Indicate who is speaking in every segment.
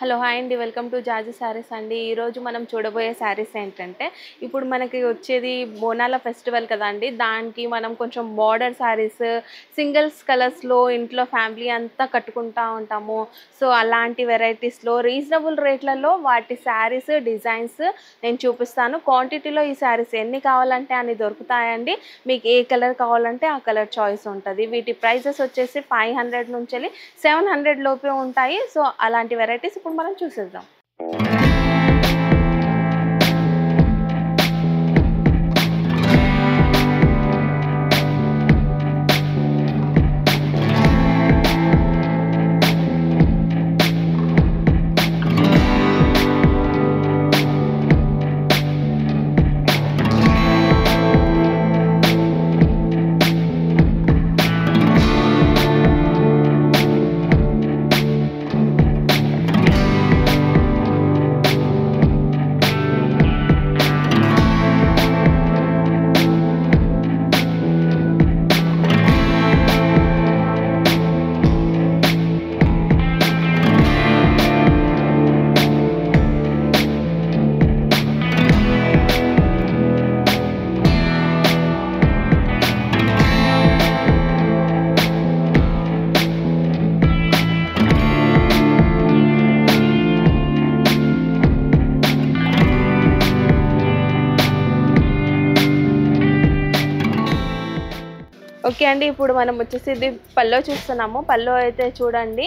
Speaker 1: Hello hi అండి, welcome to జాజీ saris అండి. ఈరోజు మనం చూడబోయే శారీస్ ఏంటంటే, ఇప్పుడు మనకి వచ్చేది బోనాల ఫెస్టివల్ కదండి. దానికి మనం కొంచెం బార్డర్ శారీస్ సింగిల్స్ కలర్స్లో ఇంట్లో ఫ్యామిలీ అంతా కట్టుకుంటూ ఉంటాము. సో అలాంటి వెరైటీస్లో రీజనబుల్ రేట్లలో వాటి శారీస్ డిజైన్స్ నేను చూపిస్తాను. క్వాంటిటీలో ఈ శారీస్ ఎన్ని కావాలంటే అన్ని దొరుకుతాయండి. మీకు ఏ కలర్ కావాలంటే ఆ కలర్ చాయిస్ ఉంటుంది. వీటి ప్రైజెస్ వచ్చేసి 500 నుంచి 700 లోపే ఉంటాయి. సో అలాంటి వెరైటీస్ ఇప్పుడు మనం చూసేద్దాం. ఓకే అండి, ఇప్పుడు మనం వచ్చేసి ఇది పల్లో చూస్తున్నాము. పల్లో అయితే చూడండి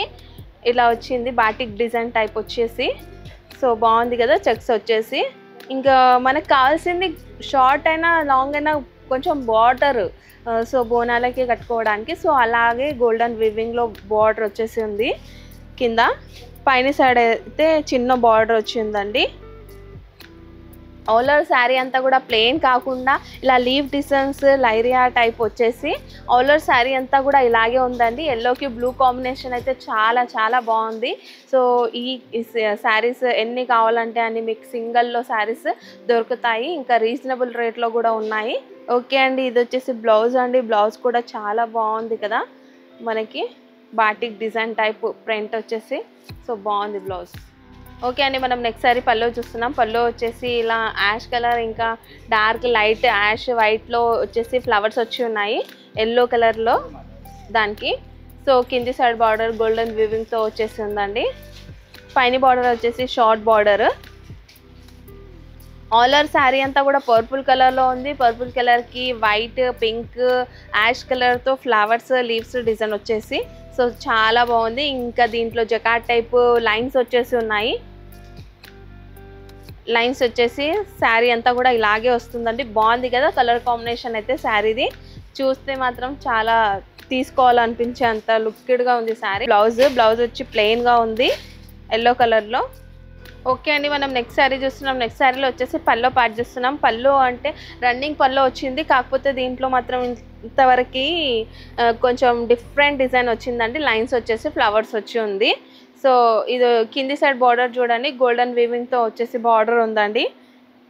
Speaker 1: ఇలా వచ్చింది, బాటిక్ డిజైన్ టైప్ వచ్చేసి. సో బాగుంది కదా, చెక్స్ వచ్చేసి. ఇంకా మనకు కావాల్సింది షార్ట్ అయినా లాంగ్ అయినా కొంచెం బార్డర్, సో బోనాలకి కట్టుకోవడానికి. సో అలాగే గోల్డెన్ వివింగ్లో బార్డర్ వచ్చేసి ఉంది. కింద పైన సైడ్ అయితే చిన్న బార్డర్ వచ్చిందండి. ఆల్ ఓవర్ శారీ అంతా కూడా ప్లెయిన్ కాకుండా ఇలా లీవ్ డిజైన్స్ లైరియా టైప్ వచ్చేసి ఆల్ ఓవర్ శారీ అంతా కూడా ఇలాగే ఉందండి. ఎల్లోకి బ్లూ కాంబినేషన్ అయితే చాలా చాలా బాగుంది. సో ఈ శారీస్ ఎన్ని కావాలంటే అన్ని మీకు సింగిల్లో శారీస్ దొరుకుతాయి. ఇంకా రీజనబుల్ రేట్లో కూడా ఉన్నాయి. ఓకే అండి, ఇది వచ్చేసి బ్లౌజ్ అండి. బ్లౌజ్ కూడా చాలా బాగుంది కదా, మనకి బాటిక్ డిజైన్ టైప్ ప్రింట్ వచ్చేసి. సో బాగుంది బ్లౌజ్. ఓకే అండి, మనం నెక్స్ట్ సారీ పల్లో చూస్తున్నాం. పల్లో వచ్చేసి ఇలా యాష్ కలర్ ఇంకా డార్క్ లైట్ యాష్ వైట్లో వచ్చేసి ఫ్లవర్స్ వచ్చి ఉన్నాయి ఎల్లో కలర్లో దానికి. సో కింది సైడ్ బార్డర్ గోల్డెన్ వివింగ్తో వచ్చేసి ఉందండి. పైన బార్డర్ వచ్చేసి short border. All over sari అంతా కూడా పర్పుల్ కలర్లో ఉంది. పర్పుల్ కలర్కి వైట్ పింక్ యాష్ కలర్తో ఫ్లవర్స్ లీవ్స్ డిజైన్ వచ్చేసి. సో చాలా బాగుంది. ఇంకా దీంట్లో జకాట్ టైప్ లైన్స్ వచ్చేసి ఉన్నాయి. లైన్స్ వచ్చేసి శారీ అంతా కూడా ఇలాగే వస్తుందండి. బాగుంది కదా కలర్ కాంబినేషన్ అయితే. శారీది చూస్తే మాత్రం చాలా తీసుకోవాలనిపించే అంత లుక్కిడ్గా ఉంది శారీ. బ్లౌజ్ వచ్చి ప్లెయిన్గా ఉంది ఎల్లో కలర్లో. ఓకే అండి, మనం నెక్స్ట్ శారీ చూస్తున్నాం. నెక్స్ట్ శారీలో వచ్చేసి పల్లో పార్ట్ చూస్తున్నాం. పల్లో అంటే రన్నింగ్ పల్లో వచ్చింది, కాకపోతే దీంట్లో మాత్రం ఇంతవరకు కొంచెం డిఫరెంట్ డిజైన్ వచ్చిందండి. లైన్స్ వచ్చేసి ఫ్లవర్స్ వచ్చి ఉంది. సో ఇది కింది సైడ్ బార్డర్ చూడండి, గోల్డెన్ వీవింగ్తో వచ్చేసి బార్డర్ ఉందండి.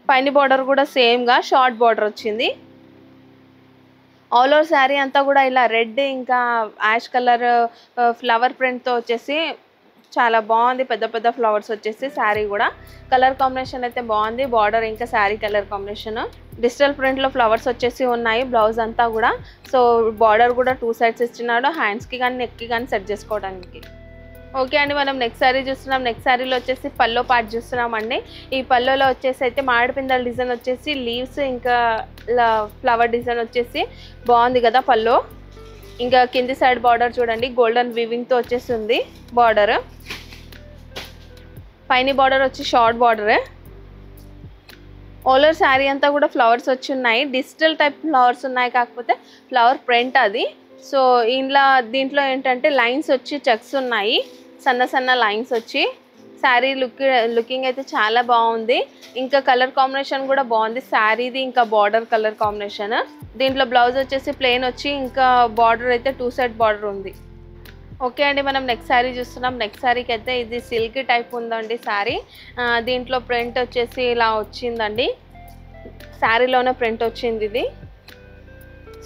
Speaker 1: పైన బార్డర్ కూడా సేమ్గా షార్ట్ బార్డర్ వచ్చింది. ఆల్ ఓవర్ శారీ అంతా కూడా ఇలా రెడ్ ఇంకా యాష్ కలర్ ఫ్లవర్ ప్రింట్తో వచ్చేసి చాలా బాగుంది. పెద్ద పెద్ద ఫ్లవర్స్ వచ్చేసి శారీ కూడా కలర్ కాంబినేషన్ అయితే బాగుంది. బార్డర్ ఇంకా శారీ కలర్ కాంబినేషన్ డిజిటల్ ప్రింట్లో ఫ్లవర్స్ వచ్చేసి ఉన్నాయి బ్లౌజ్ అంతా కూడా. సో బార్డర్ కూడా 2 సైడ్స్ ఇచ్చినాడు, హ్యాండ్స్కి కానీ నెక్కి కానీ సెట్ చేసుకోవడానికి. ఓకే అండి, మనం నెక్స్ట్ శారీ చూస్తున్నాం. నెక్స్ట్ శారీలో వచ్చేసి పల్లో పార్ట్ చూస్తున్నామండి. ఈ పల్లోలో వచ్చేసి అయితే మామిడిపిందల డిజైన్ వచ్చేసి లీవ్స్ ఇంకా ఫ్లవర్ డిజైన్ వచ్చేసి బాగుంది కదా పల్లో. ఇంకా కింది సైడ్ బార్డర్ చూడండి, గోల్డెన్ వీవింగ్తో వచ్చేసి ఉంది బార్డర్. పైన బార్డర్ వచ్చి షార్ట్ బార్డరే. ఆల్ ఓవర్ శారీ అంతా కూడా ఫ్లవర్స్ వచ్చి ఉన్నాయి. డిజిటల్ టైప్ ఫ్లవర్స్ ఉన్నాయి, కాకపోతే ఫ్లవర్ ప్రింట్ అది. సో దీంట్లో ఏంటంటే లైన్స్ వచ్చి చెక్స్ ఉన్నాయి, సన్న సన్న లైన్స్ వచ్చి. శారీ లుకింగ్ అయితే చాలా బాగుంది. ఇంకా కలర్ కాంబినేషన్ కూడా బాగుంది శారీది, ఇంకా బార్డర్ కలర్ కాంబినేషన్. దీంట్లో బ్లౌజ్ వచ్చేసి ప్లెయిన్ వచ్చి ఇంకా బార్డర్ అయితే 2 సైడ్ బార్డర్ ఉంది. ఓకే అండి, మనం నెక్స్ట్ శారీ చూస్తున్నాం. నెక్స్ట్ శారీకి అయితే ఇది సిల్క్ టైప్ ఉందండి శారీ. దీంట్లో ప్రింట్ వచ్చేసి ఇలా వచ్చిందండి, శారీలోనే ప్రింట్ వచ్చింది ఇది.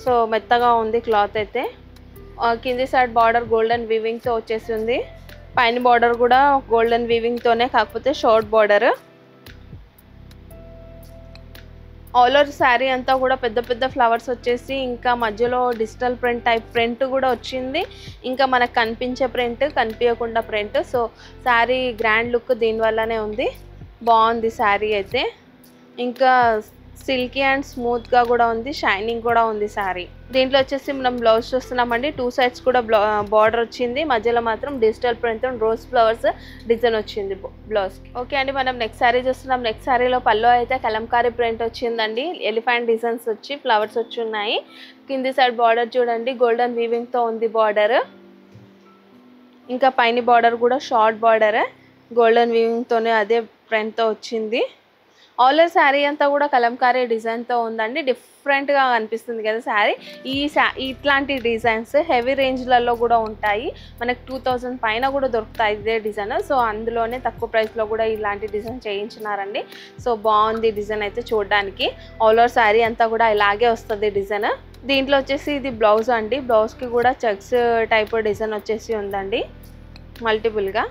Speaker 1: సో మెత్తగా ఉంది క్లాత్ అయితే. కింది సైడ్ బార్డర్ గోల్డెన్ వీవింగ్తో వచ్చేసింది. పైన బార్డర్ కూడా గోల్డెన్ వీవింగ్తోనే, కాకపోతే short border. All over sari అంతా కూడా పెద్ద పెద్ద ఫ్లవర్స్ వచ్చేసి, ఇంకా మధ్యలో డిజిటల్ ప్రింట్ టైప్ ప్రింట్ కూడా వచ్చింది. ఇంకా మనకు కనిపించే ప్రింట్, కనిపించకుండా print. So sari grand look దీనివల్లనే ఉంది. బాగుంది శారీ అయితే. ఇంకా సిల్కీ అండ్ స్మూత్గా కూడా ఉంది, షైనింగ్ కూడా ఉంది శారీ. దీంట్లో వచ్చేసి మనం బ్లౌజ్ చూస్తున్నామండి. 2 సైడ్స్ కూడా బార్డర్ వచ్చింది, మధ్యలో మాత్రం digital print rose flowers design వచ్చింది బ్లౌజ్కి. ఓకే అండి, మనం నెక్స్ట్ శారీ చూస్తున్నాం. నెక్స్ట్ శారీలో పల్లో అయితే కలంకారీ ప్రింట్ వచ్చిందండి. ఎలిఫెంట్ డిజైన్స్ వచ్చి ఫ్లవర్స్ వచ్చి ఉన్నాయి. కింది సైడ్ బార్డర్ చూడండి, గోల్డెన్ వీవింగ్తో ఉంది బార్డర్. ఇంకా పైన బార్డర్ కూడా షార్ట్ బార్డర్, గోల్డెన్ వీవింగ్తోనే అదే ప్రింట్తో వచ్చింది. ఆల్ ఓవర్ శారీ అంతా కూడా కలంకారీ డిజైన్తో ఉందండి. డిఫరెంట్గా కనిపిస్తుంది కదా శారీ. ఇట్లాంటి డిజైన్స్ హెవీ రేంజ్లలో కూడా ఉంటాయి. మనకు 2000 పైన కూడా దొరుకుతాయి ఇదే డిజైన్. సో అందులోనే తక్కువ ప్రైస్లో కూడా ఇలాంటి డిజైన్ చేయించినారండి. సో బాగుంది డిజైన్ అయితే చూడడానికి. ఆల్ ఓవర్ శారీ అంతా కూడా ఇలాగే వస్తుంది డిజైన్. దీంట్లో వచ్చేసి ఇది బ్లౌజ్ అండి. బ్లౌజ్కి కూడా చెక్స్ టైప్ డిజైన్ వచ్చేసి ఉందండి మల్టిపుల్గా.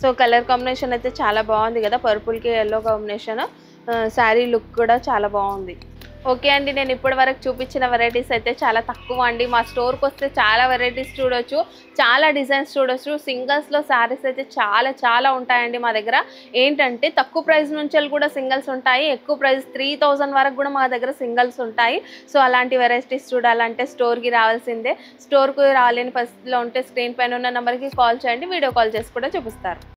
Speaker 1: సో కలర్ కాంబినేషన్ అయితే చాలా బాగుంది కదా, పర్పుల్కి ఎల్లో కాంబినేషన్. శారీ లుక్ కూడా చాలా బాగుంది. ఓకే అండి, నేను ఇప్పటి వరకు చూపించిన వెరైటీస్ అయితే చాలా తక్కువ అండి. మా స్టోర్కి వస్తే చాలా వెరైటీస్ చూడొచ్చు, చాలా డిజైన్స్ చూడొచ్చు. సింగిల్స్లో శారీస్ అయితే చాలా చాలా ఉంటాయండి మా దగ్గర. ఏంటంటే తక్కువ ప్రైస్ నుంచి కూడా సింగిల్స్ ఉంటాయి, ఎక్కువ ప్రైస్ 3000 వరకు కూడా మా దగ్గర సింగిల్స్ ఉంటాయి. సో అలాంటి వెరైటీస్ చూడాలంటే స్టోర్కి రావాల్సిందే. స్టోర్కి రాలేని పరిస్థితిలో ఉంటే స్క్రీన్ పైన ఉన్న నెంబర్కి కాల్ చేయండి, వీడియో కాల్ చేసి కూడా చూపిస్తారు.